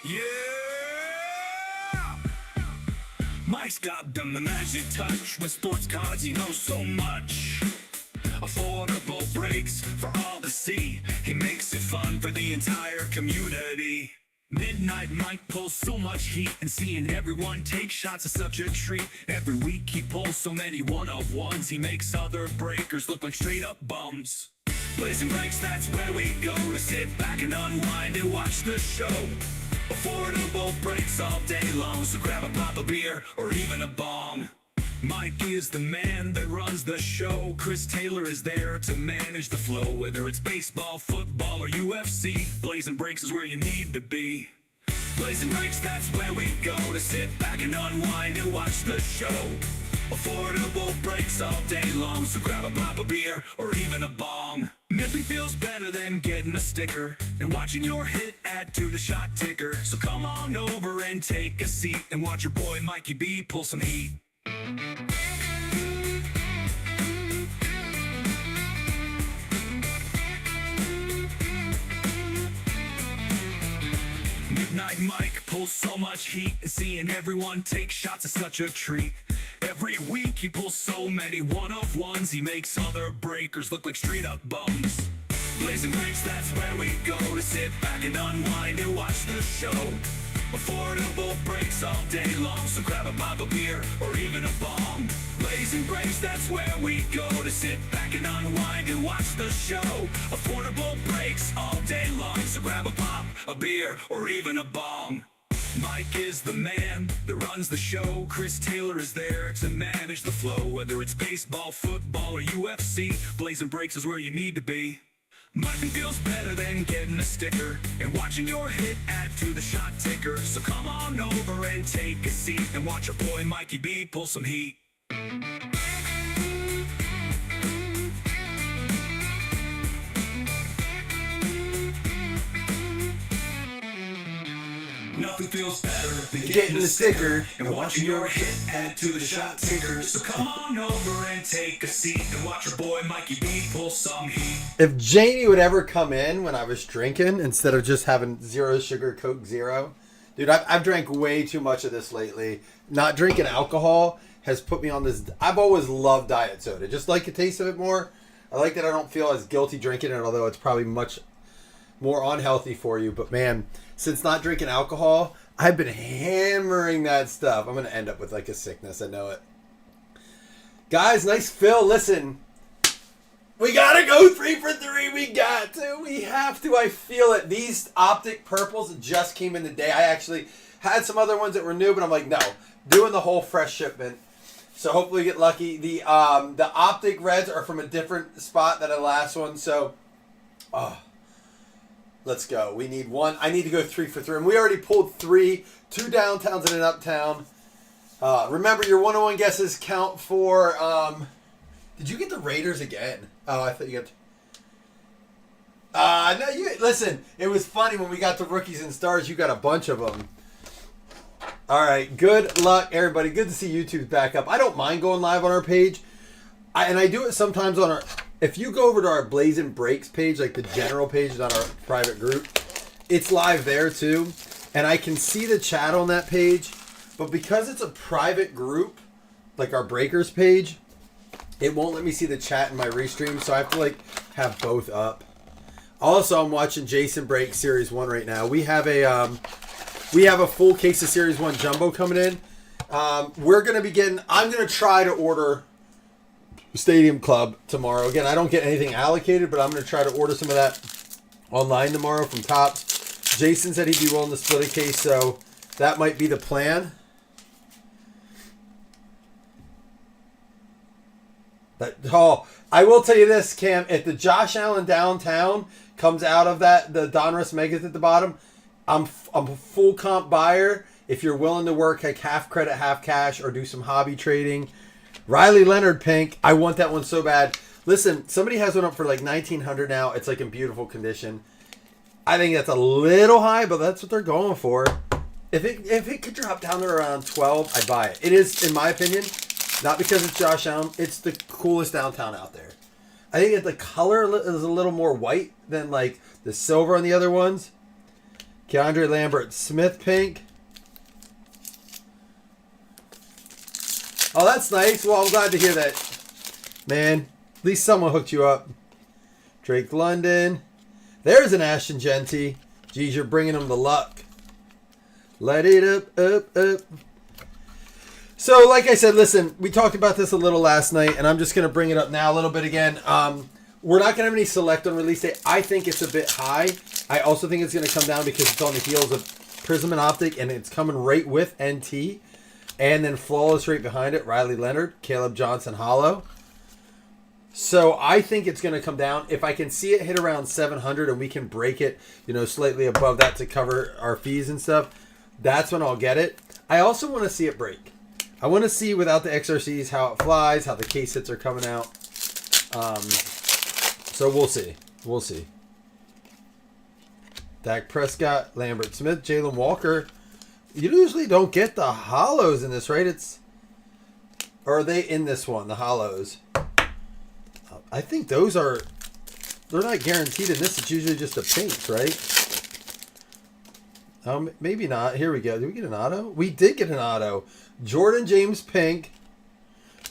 Yeah! Mike's got the magic touch. With sports cards, he knows so much. Affordable breaks for all to see. He makes it fun for the entire community. Midnight Mike pulls so much heat, and seeing everyone take shots is such a treat. Every week he pulls so many one-of-ones, he makes other breakers look like straight up bums. Blazing Breaks, that's where we go to sit back and unwind and watch the show. Affordable breaks all day long, so grab a pop of beer or even a bong. Mike is the man that runs the show. Chris Taylor is there to manage the flow. Whether it's baseball, football, or UFC, Blazing Breaks is where you need to be. Blazing Breaks, that's where we go to sit back and unwind and watch the show. Affordable breaks all day long, so grab a pop of beer or even a bong. Nothing feels better than getting a sticker and watching your hit add to the shot ticker. So come on over and take a seat and watch your boy Mikey B pull some heat. Midnight Mike pulls so much heat, and seeing everyone take shots is such a treat. Every week he pulls so many one-of-ones, he makes other breakers look like straight up bums. Blazing Breaks, that's where we go to sit back and unwind and watch the show. Affordable breaks all day long, so grab a pop of beer or even a bong. Blazing Breaks, that's where we go to sit back and unwind and watch the show. Affordable breaks all day long, so grab a pop, a beer, or even a bong. Mike is the man that runs the show. Chris Taylor is there to manage the flow. Whether it's baseball, football, or UFC, Blazing Breaks is where you need to be. Nothing feels better than getting a sticker and watching your hit add to the shot ticker. So come on over and take a seat and watch your boy Mikey B pull some heat. Nothing feels better than getting a sticker and watching your hit add to the shot ticker. So come on over and take a seat and watch your boy Mikey B pull some heat. If Jamie would ever come in when I was drinking instead of just having zero sugar Coke Zero, dude, I've drank way too much of this lately. Not drinking alcohol has put me on this. I've always loved diet soda. Just like the taste of it more. I like that I don't feel as guilty drinking it, although it's probably much more unhealthy for you. But man, since not drinking alcohol, I've been hammering that stuff. I'm going to end up with like a sickness. I know it. Guys, nice fill. Listen, we got to go 3 for 3. We got to. We have to. I feel it. These Optic Purples just came in today. I actually had some other ones that were new, but I'm like, no, doing the whole fresh shipment. So hopefully we get lucky. The Optic Reds are from a different spot than the last one. So, let's go. We need one. I need to go 3 for 3. And we already pulled 3. 2 downtowns and an uptown. Remember, your 101 guesses count for... did you get the Raiders again? Oh, I thought you got... no, you... Listen, it was funny when we got the rookies and stars. You got a bunch of them. All right. Good luck, everybody. Good to see YouTube's back up. I don't mind going live on our page. And I do it sometimes on our... If you go over to our Blazing Breaks page, like the general page is on our private group, it's live there too. And I can see the chat on that page. But because it's a private group, like our Breakers page, it won't let me see the chat in my restream. So I have to like have both up. Also, I'm watching Jason Break Series 1 right now. We have a full case of Series 1 Jumbo coming in. We're going to begin... I'm going to try to order... Stadium Club tomorrow. Again, I don't get anything allocated, but I'm going to try to order some of that online tomorrow from Topps. Jason said he'd be willing to split a case, so that might be the plan. I will tell you this, Cam. If the Josh Allen downtown comes out of that, the Donruss Megas at the bottom, I'm a full comp buyer. If you're willing to work like half credit, half cash, or do some hobby trading. Riley Leonard pink. I want that one so bad. Listen, somebody has one up for like $1,900 now. It's like in beautiful condition. I think that's a little high, but that's what they're going for. If it could drop down to around 12, I'd buy it. It is, in my opinion, not because it's Josh Allen. It's the coolest downtown out there. I think that the color is a little more white than like the silver on the other ones. Keandre Lambert Smith pink. Oh, that's nice. Well, I'm glad to hear that. Man, at least someone hooked you up. Drake London. There's an Ashton Genty. Geez, you're bringing him the luck. Let it up, up, up. So, like I said, listen, we talked about this a little last night, and I'm just going to bring it up now a little bit again. We're not going to have any select on release date. I think it's a bit high. I also think it's going to come down because it's on the heels of Prism and Optic, and it's coming right with NT. And then Flawless right behind it, Riley Leonard, Caleb Johnson Hollow. So I think it's going to come down. If I can see it hit around 700 and we can break it, slightly above that to cover our fees and stuff, that's when I'll get it. I also want to see it break. I want to see without the XRCs how it flies, how the case hits are coming out. So we'll see. We'll see. Dak Prescott, Lambert Smith, Jalen Walker. You usually don't get the hollows in this, right? Or are they in this one, the hollows? I think they're not guaranteed in this. It's usually just the pinks, right? Maybe not. Here we go. Did we get an auto? We did get an auto. Jordan James pink,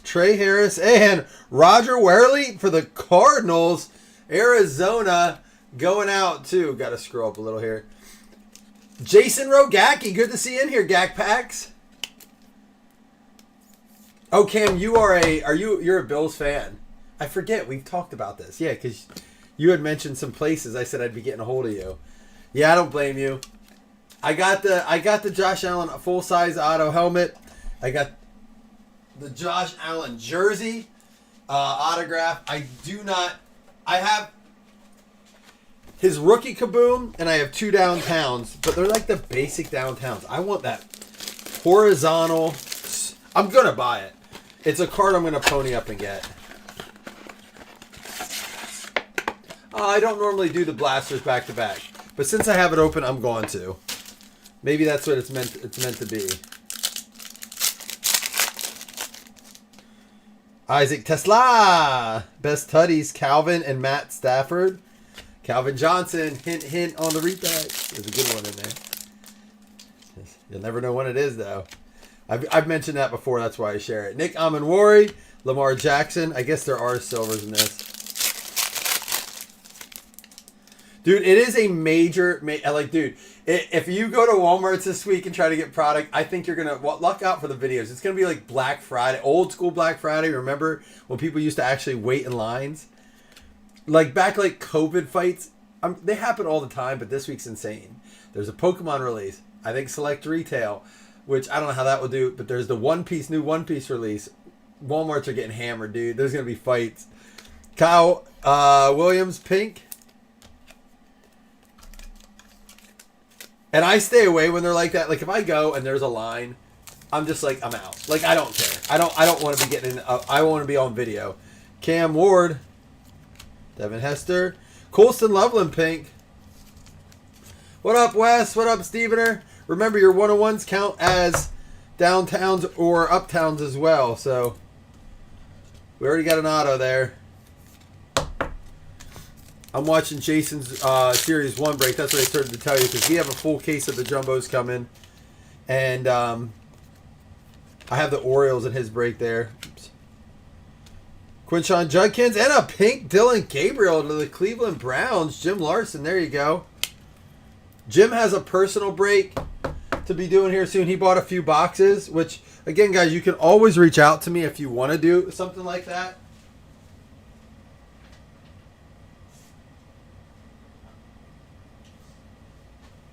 Trey Harris, and Roger Werley for the Cardinals. Arizona going out too. Got to scroll up a little here. Jason Rogacki, good to see you in here, Gak Packs. Oh, Cam, you're a Bills fan. I forget we've talked about this. Yeah, because you had mentioned some places. I said I'd be getting a hold of you. Yeah, I don't blame you. I got the Josh Allen full size auto helmet. I got the Josh Allen jersey autograph. I have his rookie kaboom, and I have 2 downtowns, but they're like the basic downtowns. I want that horizontal. I'm going to buy it. It's a card I'm going to pony up and get. I don't normally do the blasters back to back, but since I have it open, I'm going to. Maybe that's what it's meant to be. Isaac Tesla, best tutties, Calvin and Matt Stafford. Calvin Johnson, hint, hint on the repacks. There's a good one in there. You'll never know when it is, though. I've mentioned that before. That's why I share it. Nick Amanwari, Lamar Jackson. I guess there are silvers in this. Dude, it is a major, dude, if you go to Walmart this week and try to get product, I think you're going to, luck out for the videos. It's going to be like Black Friday, old school Black Friday. Remember when people used to actually wait in lines? Like back like COVID fights, they happen all the time, but this week's insane. There's a Pokemon release. I think select retail, which I don't know how that will do, but there's the new One Piece release. Walmarts are getting hammered, dude. There's going to be fights. Kyle Williams, pink. And I stay away when they're like that. Like if I go and there's a line, I'm just like, I'm out. Like I don't care. I don't want to be getting in. I want to be on video. Cam Ward, Devin Hester, Colston Loveland pink. What up, Wes? What up, Stevener? Remember your 101s count as downtowns or uptowns as well. So we already got an auto there. I'm watching Jason's Series 1 break. That's what I started to tell you because we have a full case of the Jumbos coming. And I have the Orioles in his break there. Oops. Quinshon Judkins and a pink Dylan Gabriel to the Cleveland Browns. Jim Larson, there you go. Jim has a personal break to be doing here soon. He bought a few boxes, which, again, guys, you can always reach out to me if you want to do something like that.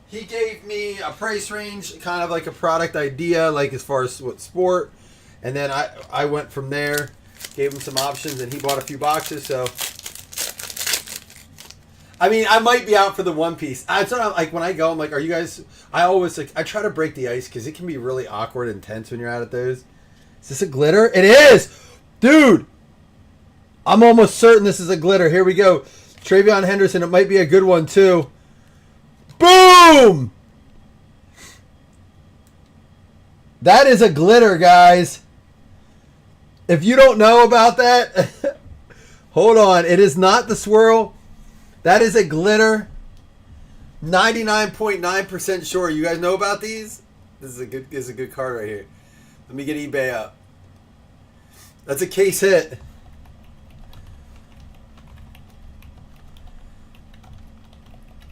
He gave me a price range, kind of like a product idea, like as far as what sport. And then I went from there, gave him some options, and he bought a few boxes. So, I mean, I might be out for the One Piece. That's what I'm like when I go. I'm like, are you guys? I always I try to break the ice because it can be really awkward and tense when you're out at those. Is this a glitter? It is, dude. I'm almost certain this is a glitter. Here we go. Travion Henderson. It might be a good one too. Boom! That is a glitter, guys. If you don't know about that, hold on. It is not the swirl. That is a glitter. 99.9% sure. You guys know about these? This is a good card right here. Let me get eBay up. That's a case hit.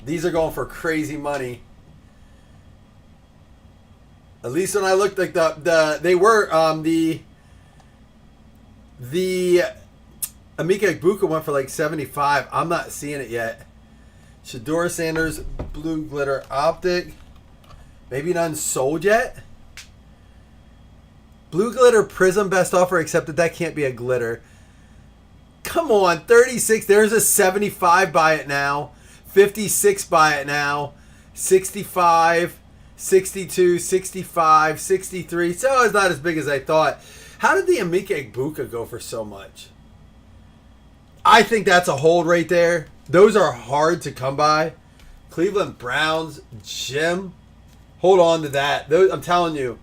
These are going for crazy money. At least when I looked, like they were the Amika Ibuka went for like 75. I'm not seeing it yet. Shedeur Sanders Blue Glitter Optic. Maybe none sold yet. Blue Glitter Prism best offer, except that can't be a glitter. Come on, 36. There's a 75 buy it now. 56 buy it now. 65, 62, 65, 63. So it's not as big as I thought. How did the Amika Ibuka go for so much? I think that's a hold right there. Those are hard to come by. Cleveland Browns, Jim. Hold on to that. Those, I'm telling you.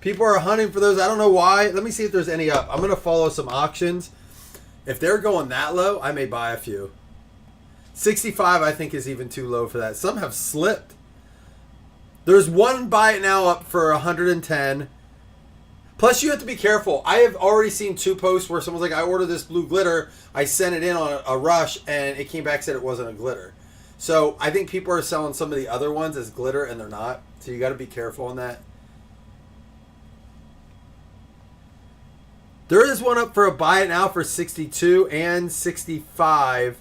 People are hunting for those. I don't know why. Let me see if there's any up. I'm going to follow some auctions. If they're going that low, I may buy a few. 65 I think is even too low for that. Some have slipped. There's one buy it now up for 110. Plus, you have to be careful. I have already seen 2 posts where someone's like, I ordered this blue glitter. I sent it in on a rush, and it came back and said it wasn't a glitter. So I think people are selling some of the other ones as glitter, and they're not. So you got to be careful on that. There is one up for a buy it now for 62 and 65.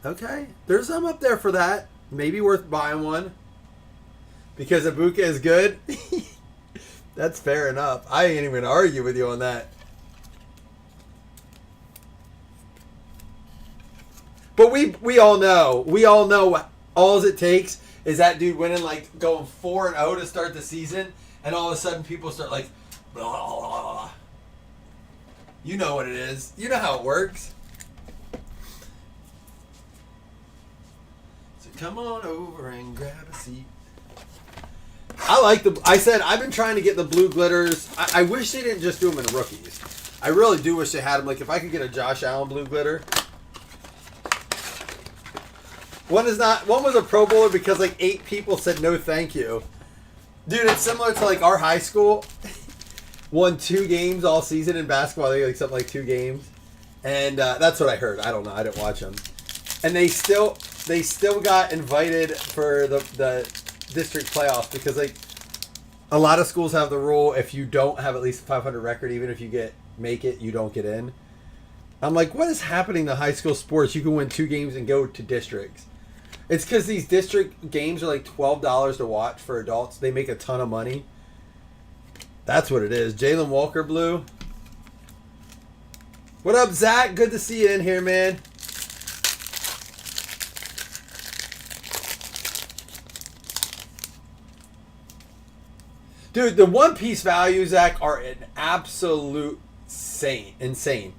Okay. There's some up there for that. Maybe worth buying one. Because Ibuka is good. That's fair enough. I ain't even argue with you on that. But we all know. We all know all it takes is that dude winning, like, going 4-0 to start the season. And all of a sudden people start like, blah, blah, blah, blah. You know what it is. You know how it works. So come on over and grab a seat. I said I've been trying to get the blue glitters. I wish they didn't just do them in rookies. I really do wish they had them. Like, if I could get a Josh Allen blue glitter. One was a Pro Bowler because like 8 people said no thank you. Dude, it's similar to like our high school. Won 2 games all season in basketball. They like something like 2 games. And that's what I heard. I don't know. I didn't watch them. And they still got invited for the district playoffs because like a lot of schools have the rule if you don't have at least a 500 record, even if you make it, you don't get in. I'm like, what is happening to high school sports? You can win 2 games and go to districts. It's because these district games are like $12 to watch for adults. They make a ton of money. That's what it is. Jalen Walker blue. What up, Zach? Good to see you in here, man. Dude, the One Piece values, Zach, are an absolute insane.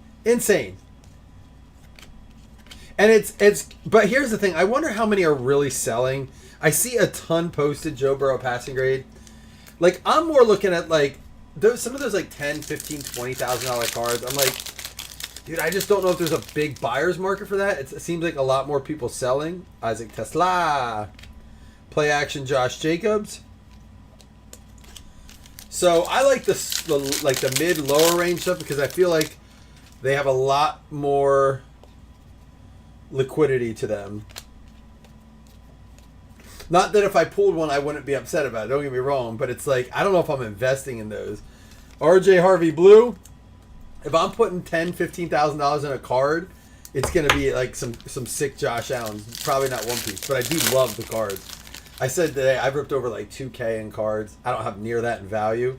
And it's but here's the thing. I wonder how many are really selling. I see a ton posted Joe Burrow passing grade. Like, I'm more looking at like some of those like $10,000, $15,000, $20,000 cards. I'm like, dude, I just don't know if there's a big buyer's market for that. It seems like a lot more people selling. Isaac Tesla, play action Josh Jacobs. So I like the mid lower range stuff because I feel like they have a lot more liquidity to them. Not that if I pulled one I wouldn't be upset about it, don't get me wrong, but it's like I don't know if I'm investing in those. RJ Harvey blue, if I'm putting $10,000, $15,000 in a card, it's gonna be like some sick Josh Allen. Probably not One Piece, but I do love the cards. I said today I've ripped over like 2K in cards. I don't have near that in value.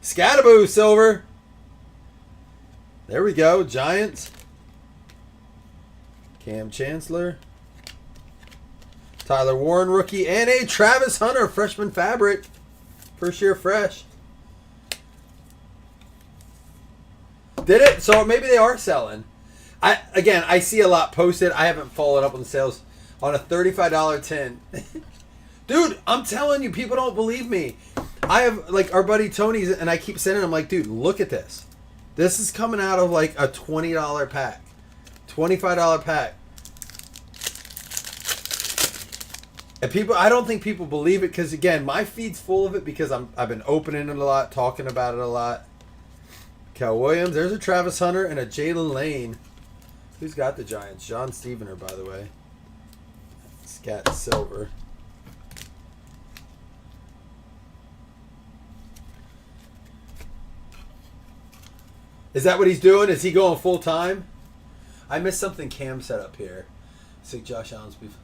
Scatterboo silver. There we go. Giants. Cam Chancellor. Tyler Warren rookie. And a Travis Hunter freshman fabric. First year fresh. Did it? So maybe they are selling. I see a lot posted. I haven't followed up on the sales on a $35 tin. Dude, I'm telling you, people don't believe me. I have, like, our buddy Tony's, and I keep sending him, like, dude, look at this. This is coming out of, like, a $20 pack. $25 pack. And people, I don't think people believe it because again, my feed's full of it because I've been opening it a lot, talking about it a lot. Cal Williams, there's a Travis Hunter and a Jalen Lane. Who's got the Giants? John Stevener, by the way. Scat Silver. Is that what he's doing? Is he going full time? I missed something Cam set up here. Say Josh Allen's beef.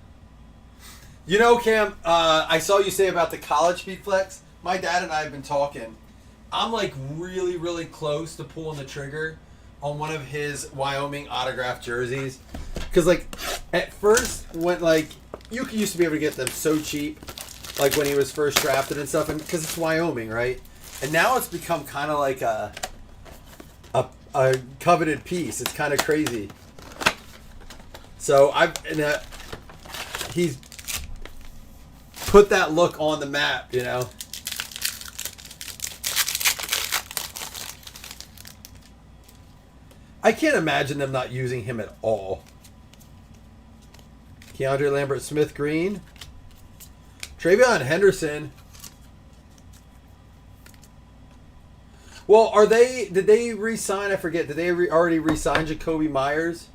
You know, Cam, I saw you say about the college speed flex. My dad and I have been talking. I'm like really, really close to pulling the trigger on one of his Wyoming autographed jerseys. Because, like, at first, when, like, you used to be able to get them so cheap, like when he was first drafted and stuff, and because it's Wyoming, right? And now it's become kind of like a coveted piece. It's kind of crazy. So he's put that look on the map, you know. I can't imagine them not using him at all. Keandre Lambert Smith Green. Travion Henderson. Well, did they re-sign? I forget. Did they already re-sign Jacoby Myers?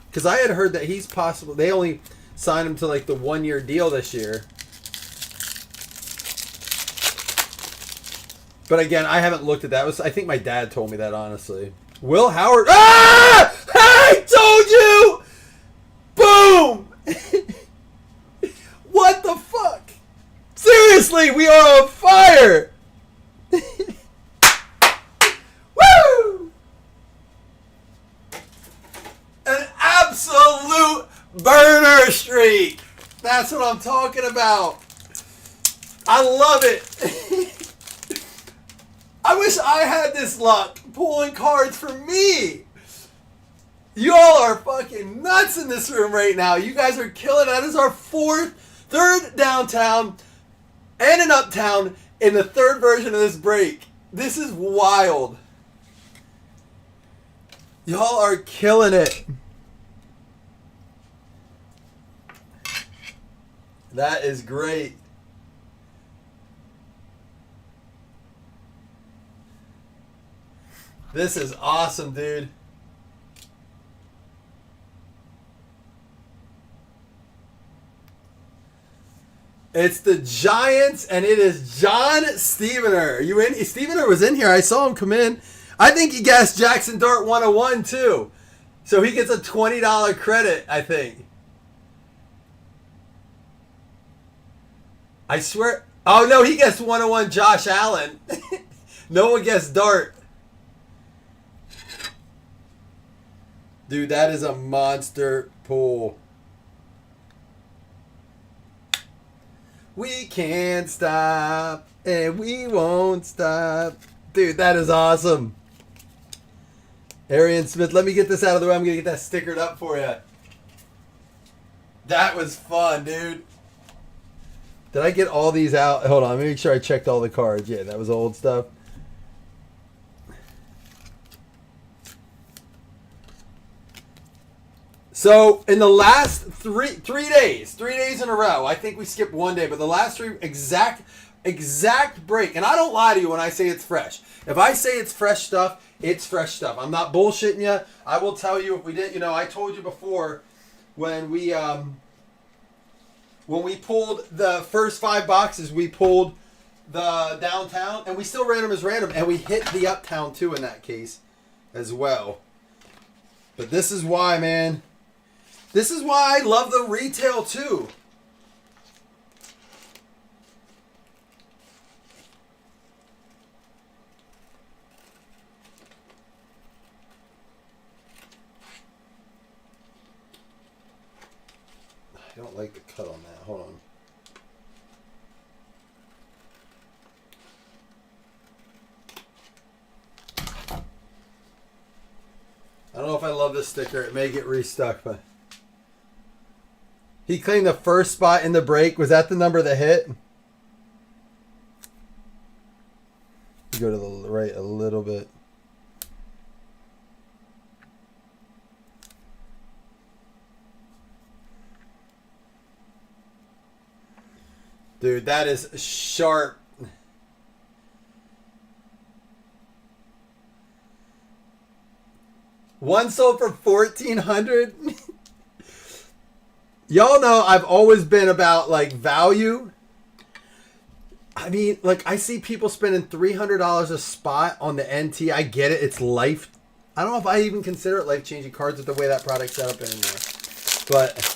Because I had heard that he's possible. They only signed him to like the 1-year deal this year. But again, I haven't looked at that. I think my dad told me that, honestly. Will Howard. Ah! I told you! Boom! What the fuck? Seriously, we are on fire! Woo! An absolute burner streak. That's what I'm talking about. I love it. I wish I had this luck pulling cards for me. Y'all are fucking nuts in this room right now. You guys are killing it. That is our third downtown and an uptown in the third version of this break. This is wild. Y'all are killing it. That is great. This is awesome, dude. It's the Giants, and it is John Stevener. You in? Stevener was in here. I saw him come in. I think he guessed Jackson Dart 101, too. So he gets a $20 credit, I think. I swear. Oh, no, he guessed 101 Josh Allen. No one guessed Dart. Dude, that is a monster pull. We can't stop, and we won't stop. Dude, that is awesome. Arian Smith, let me get this out of the way. I'm going to get that stickered up for you. That was fun, dude. Did I get all these out? Hold on, let me make sure I checked all the cards. Yeah, that was old stuff. So, in the last three days in a row, I think we skipped one day, but the last three exact break, and I don't lie to you when I say it's fresh. If I say it's fresh stuff, it's fresh stuff. I'm not bullshitting you. I will tell you if we didn't, I told you before when we pulled the first 5 boxes, we pulled the downtown, and we still ran them as random, and we hit the uptown too in that case as well. But this is why, man. This is why I love the retail too. I don't like the cut on that. Hold on. I don't know if I love this sticker. It may get restuck, but... He claimed the first spot in the break. Was that the number that hit? Go to the right a little bit. Dude, that is sharp. One sold for $1,400. Y'all know I've always been about like value. I mean, like I see people spending $300 a spot on the NT. I get it. It's life. I don't know if I even consider it life-changing cards with the way that product's set up anymore. But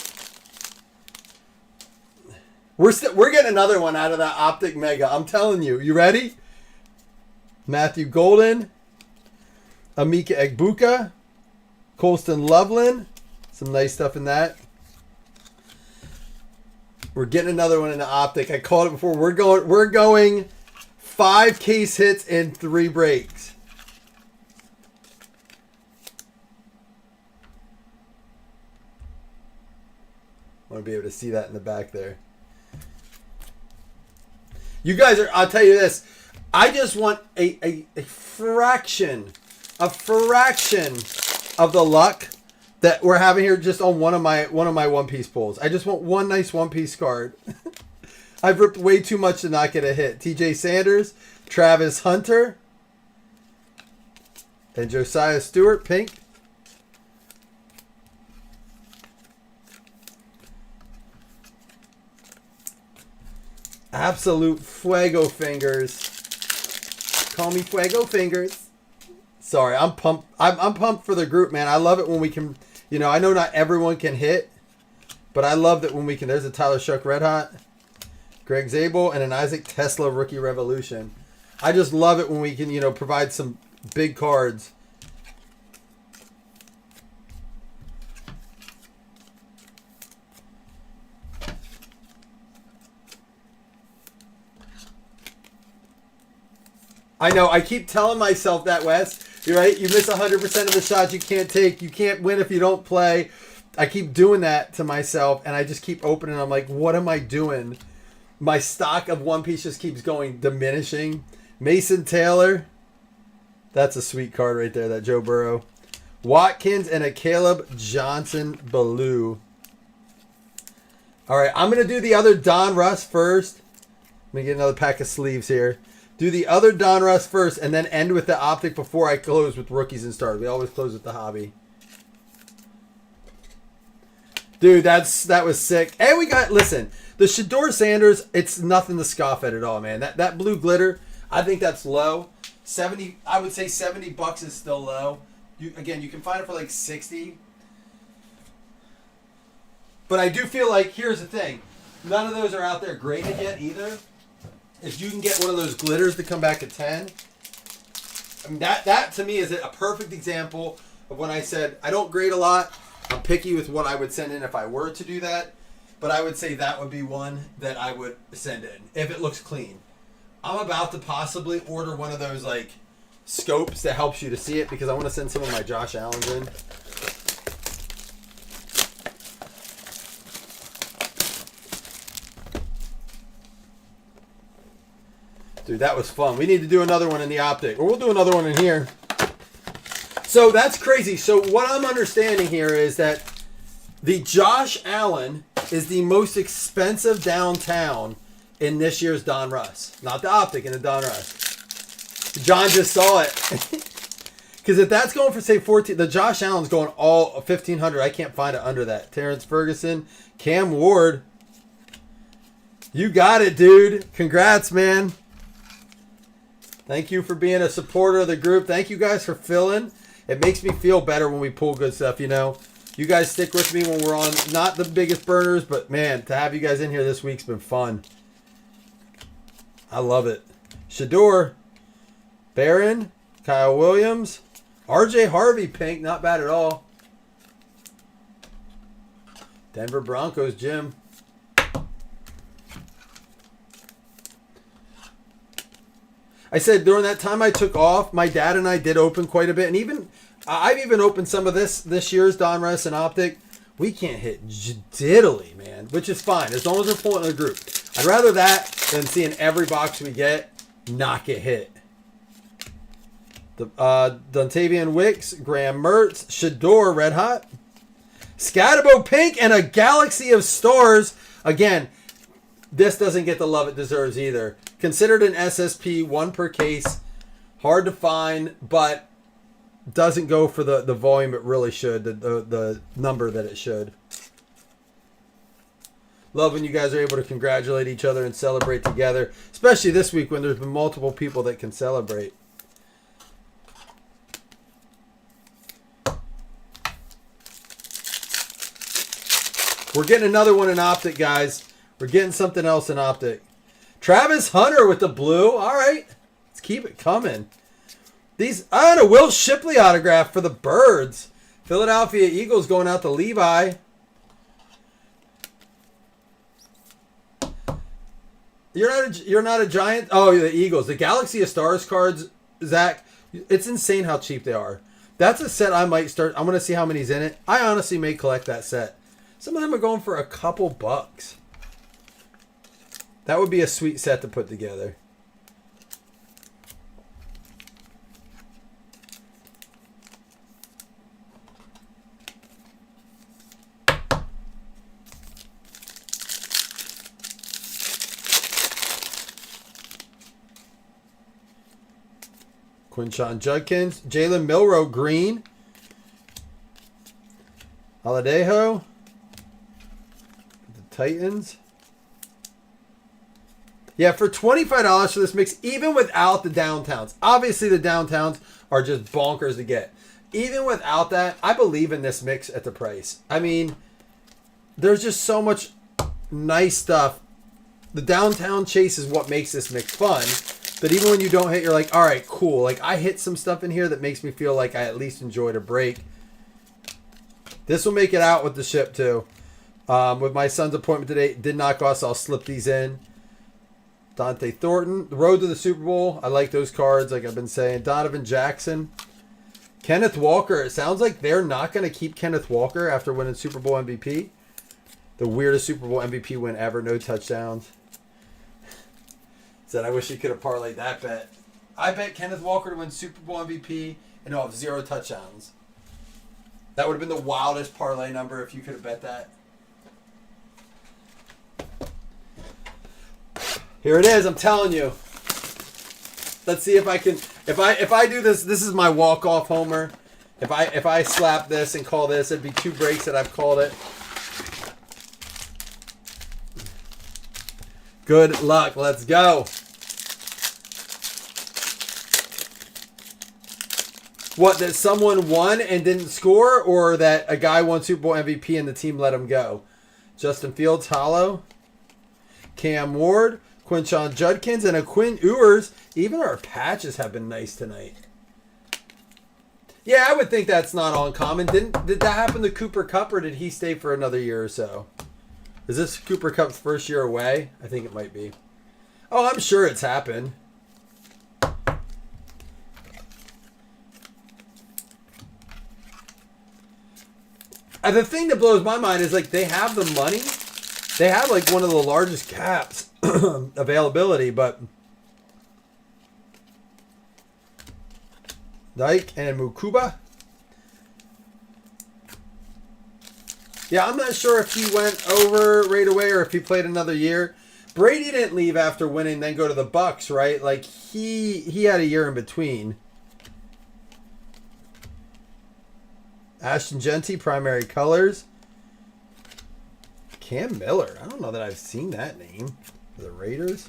we're getting another one out of that Optic Mega. I'm telling you. You ready? Matthew Golden, Amika Egbuka, Colston Loveland. Some nice stuff in that. We're getting another one in the Optic. I called it before. We're going 5 case hits in 3 breaks. I want to be able to see that in the back there. You guys are, I'll tell you this. I just want a fraction of the luck that we're having here just on one of my One Piece pulls. I just want one nice One Piece card. I've ripped way too much to not get a hit. TJ Sanders, Travis Hunter, and Josiah Stewart, pink. Absolute Fuego Fingers. Call me Fuego Fingers. Sorry, I'm pumped. I'm pumped for the group, man. I love it when we can, you know, I know not everyone can hit, but I love that when we can. There's a Tyler Shuck Red Hot, Greg Zabel, and an Isaac Tesla Rookie Revolution. I just love it when we can, you know, provide some big cards. I know, I keep telling myself that, Wes. You're right. You miss 100% of the shots you can't take. You can't win if you don't play. I keep doing that to myself, and I just keep opening. I'm like, what am I doing? My stock of One Piece just keeps going, diminishing. Mason Taylor. That's a sweet card right there, that Joe Burrow. Watkins and a Caleb Johnson Baloo. All right, I'm going to do the other Don Russ first. Let me get another pack of sleeves here. Do the other Don Russ first and then end with the Optic before I close with rookies and stars. We always close with the hobby. Dude, that was sick. And we got, listen, the Shador Sanders, it's nothing to scoff at all, man. That blue glitter, I think that's low. 70, I would say $70 is still low. Again, you can find it for like 60. But I do feel like, here's the thing. None of those are out there graded yet either. If you can get one of those glitters to come back at 10, I mean, that to me is a perfect example of when I said I don't grade a lot. I'm picky with what I would send in if I were to do that. But I would say that would be one that I would send in if it looks clean. I'm about to possibly order one of those like scopes that helps you to see it because I want to send some of my Josh Allens in. Dude, that was fun. We need to do another one in the Optic. Or we'll do another one in here. So that's crazy. So what I'm understanding here is that the Josh Allen is the most expensive downtown in this year's Don Russ. Not the Optic, in the Don Russ. John just saw it. Because if that's going for, say, 14, the Josh Allen's going all 1,500. I can't find it under that. Terrence Ferguson, Cam Ward. You got it, dude. Congrats, man. Thank you for being a supporter of the group. Thank you guys for filling. It makes me feel better when we pull good stuff, you know. You guys stick with me when we're on not the biggest burners, but man, to have you guys in here this week's been fun. I love it. Shador, Barron, Kyle Williams, RJ Harvey, pink, not bad at all. Denver Broncos, Jim. I said during that time I took off, my dad and I did open quite a bit. And I've even opened some of this year's Don Russ and Optic. We can't hit diddly, man, which is fine as long as we're pulling in a group. I'd rather that than seeing every box we get not get hit. Dontavian Wicks, Graham Mertz, Shador Red Hot, Scatterbo pink, and a Galaxy of Stars. Again, This doesn't get the love it deserves either. Considered an SSP, 1 per case. Hard to find, but doesn't go for the volume it really should, the number that it should. Love when you guys are able to congratulate each other and celebrate together, especially this week when there's been multiple people that can celebrate. We're getting another one in Optic, guys. We're getting something else in Optic. Travis Hunter with the blue. All right. Let's keep it coming. These, I had a Will Shipley autograph for the Birds. Philadelphia Eagles going out to Levi. You're not a Giant. Oh, the Eagles. The Galaxy of Stars cards, Zach. It's insane how cheap they are. That's a set I might start. I'm going to see how many's in it. I honestly may collect that set. Some of them are going for a couple bucks. That would be a sweet set to put together. Quinshon Judkins, Jalen Milroe green, Aladejo, the Titans. Yeah, for $25 for this mix, even without the downtowns. Obviously, the downtowns are just bonkers to get. Even without that, I believe in this mix at the price. I mean, there's just so much nice stuff. The downtown chase is what makes this mix fun. But even when you don't hit, you're like, all right, cool. Like, I hit some stuff in here that makes me feel like I at least enjoyed a break. This will make it out with the ship, too. With my son's appointment today, did not go out, so I'll slip these in. Dante Thornton, the road to the Super Bowl. I like those cards, like I've been saying. Donovan Jackson. Kenneth Walker. It sounds like they're not going to keep Kenneth Walker after winning Super Bowl MVP. The weirdest Super Bowl MVP win ever. No touchdowns. Said, I wish he could have parlayed that bet. I bet Kenneth Walker to win Super Bowl MVP and he'll have 0 touchdowns. That would have been the wildest parlay number if you could have bet that. Here it is, I'm telling you. Let's see if I can. If I do this, this is my walk-off homer. If I slap this and call this, it'd be 2 breaks that I've called it. Good luck. Let's go. What, that someone won and didn't score, or that a guy won Super Bowl MVP and the team let him go? Justin Fields, hollow. Cam Ward, Quinshon Judkins, and a Quinn Ewers. Even our patches have been nice tonight. Yeah, I would think that's not uncommon. Did that happen to Cooper Kupp, or did he stay for another year or so? Is this Cooper Kupp's first year away? I think it might be. Oh, I'm sure it's happened. And the thing that blows my mind is, like, they have the money. They have, like, one of the largest caps availability, but Dyke and Mukuba. Yeah, I'm not sure if he went over right away or if he played another year. Brady didn't leave after winning, then go to the Bucks, right? Like, he had a year in between. Ashton Genty, primary colors. Cam Miller. I don't know that I've seen that name for the Raiders.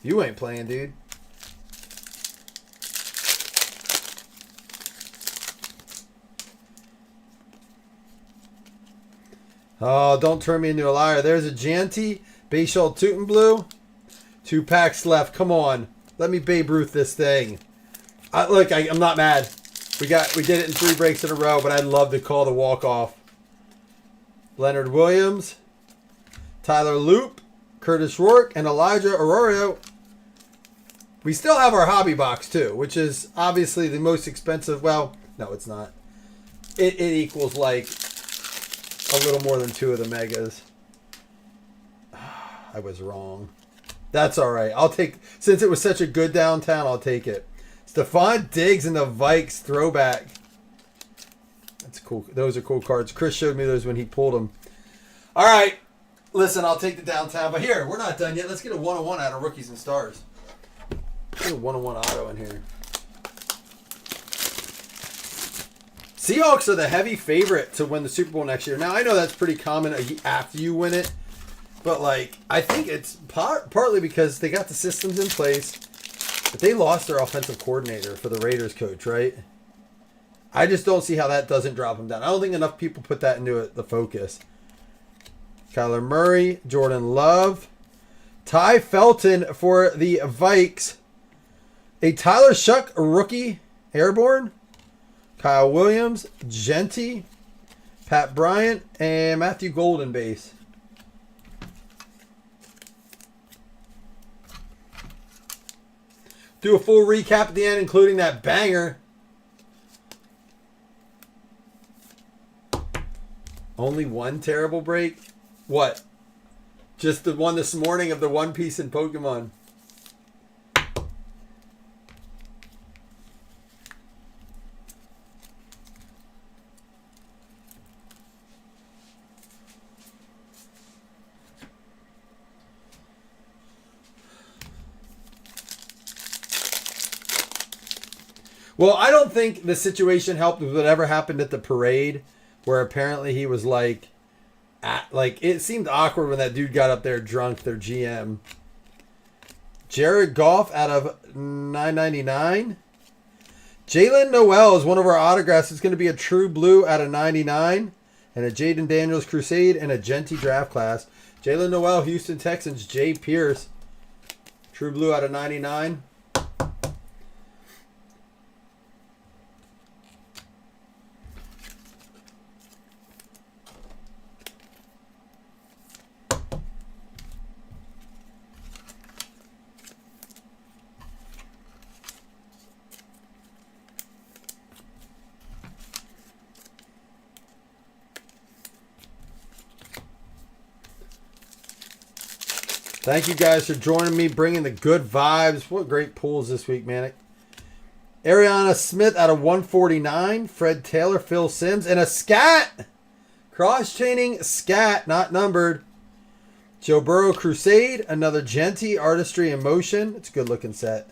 You ain't playing, dude. Oh, don't turn me into a liar. There's a Janty. Bayshall Tootin Blue. 2 packs left. Come on. Let me Babe Ruth this thing. Look, I'm not mad. We did it in 3 breaks in a row, but I'd love to call the walk-off. Leonard Williams. Tyler Loop. Curtis Rourke. And Elijah Arroyo. We still have our hobby box, too, which is obviously the most expensive. Well, no, it's not. It equals, like, a little more than 2 of the megas. I was wrong. That's all right. I'll take, since it was such a good downtown, I'll take it. Stephon Diggs and the Vikes throwback. That's cool. Those are cool cards. Chris showed me those when he pulled them. All right. Listen, I'll take the downtown. But here, we're not done yet. Let's get a 101 out of Rookies and Stars. Get a 101 auto in here. Seahawks are the heavy favorite to win the Super Bowl next year. Now, I know that's pretty common after you win it. But, like, I think it's partly because they got the systems in place. But they lost their offensive coordinator for the Raiders coach, right? I just don't see how that doesn't drop them down. I don't think enough people put that into the focus. Kyler Murray, Jordan Love, Ty Felton for the Vikes. A Tyler Shuck rookie, airborne. Kyle Williams, Genty, Pat Bryant, and Matthew Golden base. Do a full recap at the end, including that banger. Only one terrible break? What? Just the one this morning of the One Piece in Pokemon. Well, I don't think the situation helped with whatever happened at the parade, where apparently he was like, it seemed awkward when that dude got up there drunk, their GM. Jared Goff out of $9.99. Jalen Noel is one of our autographs. It's going to be a true blue out of 99. And a Jaden Daniels Crusade and a Genty draft class. Jalen Noel, Houston Texans. Jay Pierce. True blue out of 99. Thank you guys for joining me, bringing the good vibes. What great pulls this week, man. Ariana Smith out of 149. Fred Taylor, Phil Simms, and a scat. Cross-chaining scat, not numbered. Joe Burrow Crusade, another Genty, Artistry in Motion. It's a good-looking set.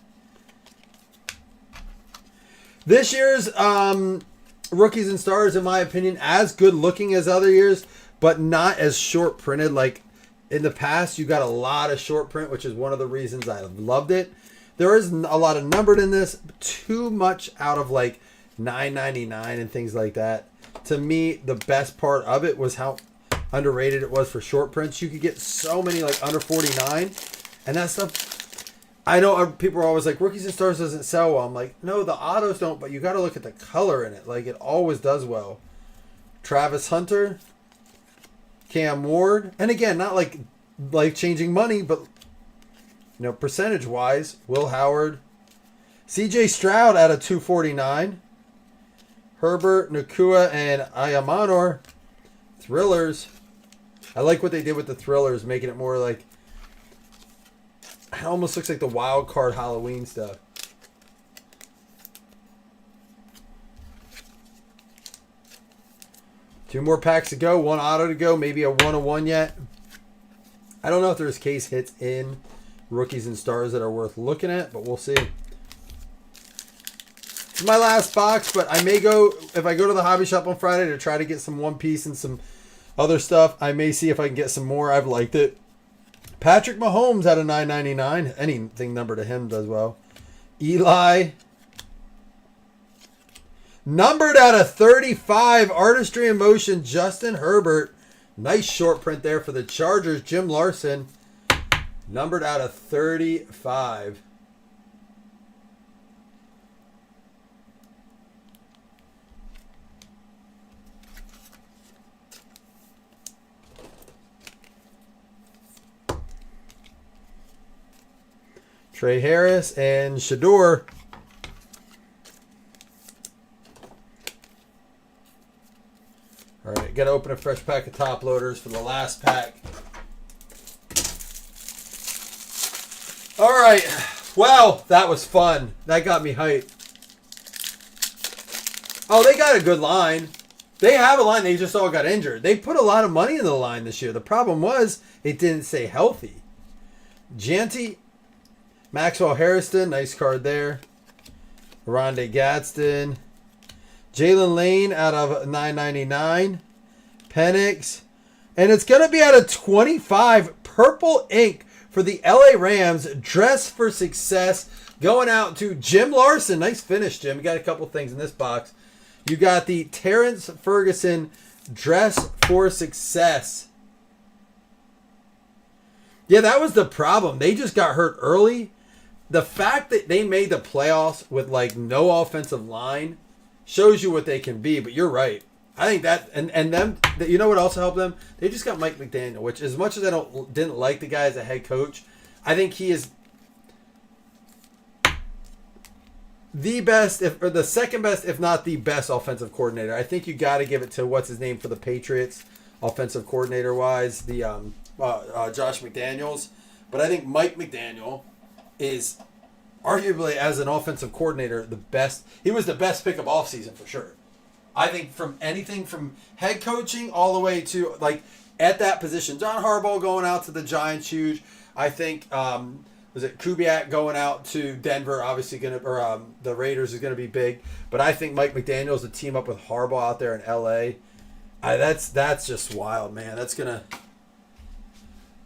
This year's Rookies and Stars, in my opinion, as good-looking as other years, but not as short-printed. Like, in the past, you got a lot of short print, which is one of the reasons I loved it. There is a lot of numbered in this. Too much out of like $9.99 and things like that. To me, the best part of it was how underrated it was for short prints. You could get so many like under 49, and that stuff. I know people are always like, Rookies and Stars doesn't sell well. I'm like, no, the autos don't, but you got to look at the color in it. Like, it always does well. Travis Hunter. Cam Ward, and again, not like life-changing money, but percentage-wise, Will Howard, C.J. Stroud out of 249, Herbert, Nakua, and Ayamanor, Thrillers. I like what they did with the Thrillers, making it more like, it almost looks like the wild card Halloween stuff. Two more packs to go. One auto to go. Maybe a 101 yet. I don't know if there's case hits in Rookies and Stars that are worth looking at, but we'll see. It's my last box, but I may go, if I go to the hobby shop on Friday to try to get some One Piece and some other stuff, I may see if I can get some more. I've liked it. Patrick Mahomes out of $9.99. Anything numbered to him does well. Eli. Numbered out of 35, Artistry in Motion, Justin Herbert. Nice short print there for the Chargers, Jim Larson. Numbered out of 35. Trey Harris and Shador. All right, got to open a fresh pack of top loaders for the last pack. All right, well, that was fun. That got me hyped. Oh, they got a good line. They have a line. They just all got injured. They put a lot of money in the line this year. The problem was it didn't stay healthy. Janty, Maxwell Harrison, nice card there. Rondé Gadsden. Jalen Lane out of 999. Penix. And it's going to be out of 25. Purple ink for the LA Rams. Dress for success. Going out to Jim Larson. Nice finish, Jim. You got a couple things in this box. You got the Terrence Ferguson Dress for Success. Yeah, that was the problem. They just got hurt early. The fact that they made the playoffs with like no offensive line shows you what they can be. But you're right. I think that and them. You know what also helped them? They just got Mike McDaniel, which as much as I didn't like the guy as a head coach, I think he is the best, or the second best, if not the best offensive coordinator. I think you got to give it to what's his name for the Patriots, offensive coordinator wise, the Josh McDaniels. But I think Mike McDaniel is arguably, as an offensive coordinator, the best. He was the best pick of offseason for sure. I think from anything from head coaching all the way to like at that position, John Harbaugh going out to the Giants, huge. I think. Was it Kubiak going out to Denver? Obviously, the Raiders is gonna be big, but I think Mike McDaniel's to team up with Harbaugh out there in LA. That's just wild, man. That's gonna.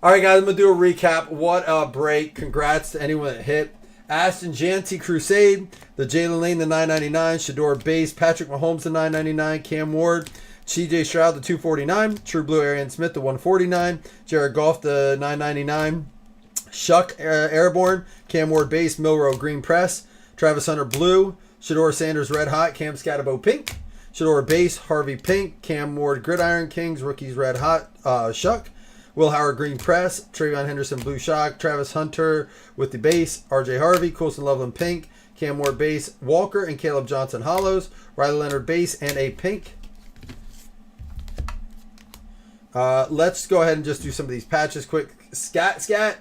All right, guys, I'm gonna do a recap. What a break! Congrats to anyone that hit. Ashton Janty Crusade, the Jalen Lane, the 999, Shador Base, Patrick Mahomes, the 999, Cam Ward, CJ Stroud, the 249, True Blue Arian Smith, the 149, Jared Goff, the 999. Shuck Airborne, Cam Ward Base, Milrow Green Press, Travis Hunter Blue, Shador Sanders Red Hot, Cam Scatabo Pink, Shador Base, Harvey Pink, Cam Ward Gridiron Kings, Rookies Red Hot, Shuck, Will Howard Green Press, Travion Henderson Blue Shock, Travis Hunter with the base, RJ Harvey, Coulson Loveland Pink, Cam Ward Base, Walker and Caleb Johnson Hollows, Riley Leonard Base, and a Pink. Let's go ahead and just do some of these patches quick. Scat.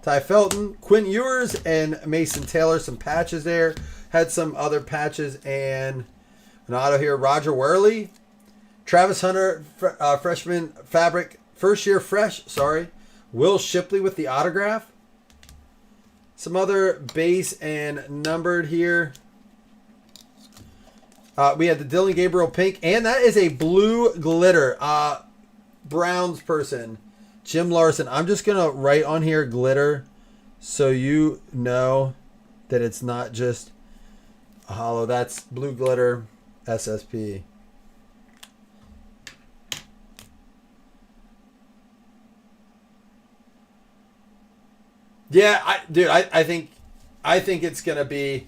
Ty Felton, Quinn Ewers, and Mason Taylor. Some patches there. Had some other patches and an auto here. Roger Worley. Travis Hunter, freshman fabric. First year fresh, sorry. Will Shipley with the autograph. Some other base and numbered here. We had the Dylan Gabriel pink. And that is a blue glitter. Browns person. Jim Larson. I'm just going to write on here glitter so you know that it's not just a hollow. That's blue glitter SSP. Yeah, I think it's going to be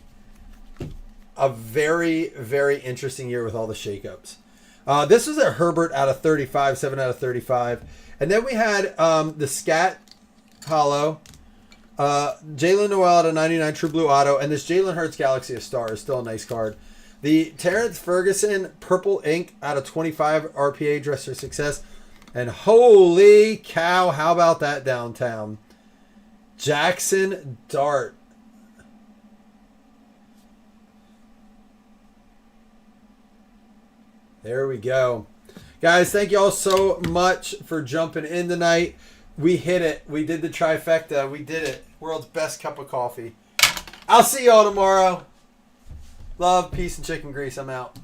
a very, very interesting year with all the shakeups. This was a Herbert out of 35, 7 out of 35. And then we had the Scat Hollow, Jalen Noel out of 99 True Blue Auto, and this Jalen Hurts Galaxy of Stars, still a nice card. The Terrence Ferguson Purple Ink out of 25 RPA Dress for Success. And holy cow, how about that downtown? Jackson Dart. There we go. Guys, thank you all so much for jumping in tonight. We hit it. We did the trifecta. We did it. World's best cup of coffee. I'll see you all tomorrow. Love, peace, and chicken grease. I'm out.